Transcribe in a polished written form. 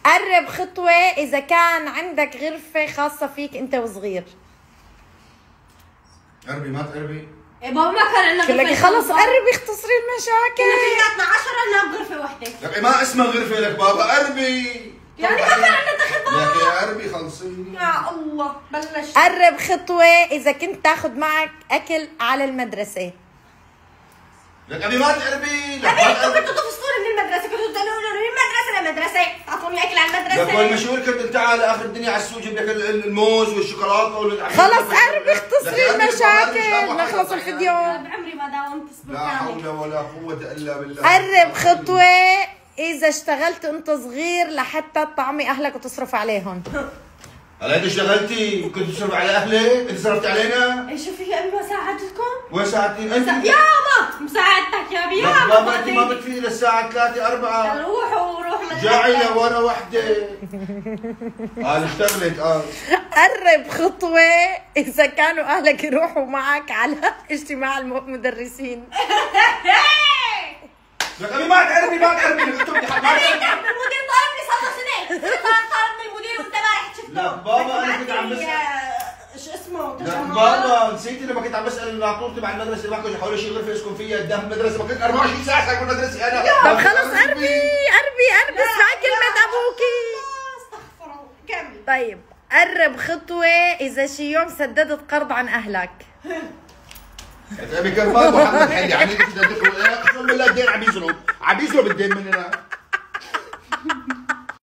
قرب خطوة إذا كان عندك غرفة خاصة فيك أنت وصغير. قربي ما تقربي. إيه بابا ما كان عندنا غرفة. لك خلص قربي اختصري المشاكل. كنا 10 ننام بغرفة واحدة. لك ما اسمها غرفة لك بابا قربي. يعني ما كان عندنا دخل بابا. لك يا قربي خلصي. يا الله بلشت. قرب خطوة إذا كنت تاخذ معك أكل على المدرسة. لك أبي ما تقربي. لك أبي ما انتوا تقربي. كنتوا تفصلوني من المدرسة، كنتوا تقولوا لي من المدرسة للمدرسة، تعطوني أكل على المدرسة. لك والمشهور كنت انت على آخر الدنيا على السوق جيب لك الموز والشوكولاتة خلص قربي اختصري المشاكل نخلص الفيديو. بعمري ما داومت اسبوع لا كامل. حول ولا قوة إلا بالله. قرب خطوة إذا اشتغلت وأنت صغير لحتى تطعمي أهلك وتصرف عليهم. هلا انت اشتغلتي كنت تصرف على اهلك؟ انت صرفت علينا؟ ايش في يا ابي ما ساعدتكم؟ وين ساعتين؟ انت يابا مساعدتك يا ابي يابا. بابا انت ما بتفيدي للساعة 3 4. روح مدرسة. جاعي لورا وحدة. اشتغلت قرب خطوة إذا كانوا أهلك يروحوا معك على اجتماع المدرسين. لك ابي ما تقربي ما تقربي قلت لك المدير طالبني صار له سنة. طالبني المدير وانت امبارح شفته. لا بابا انا كنت عم بسأل. ايش اسمه؟ لا بابا نسيتي لما كنت عم بسأل الناطور تبع المدرسة ما كنت حوالي شي غرفة اسكن فيها قدام المدرسة ما كنت 24 ساعة ساكن بالمدرسة انا. طب خلص قربي اسمعي كلمة أبوكي. استغفر الله كمل. طيب قرب خطوة إذا شي يوم سددت قرض عن أهلك. ابي كرمال محمد حلي يعني اقسم بالله الدين عم يزرب الدين مننا.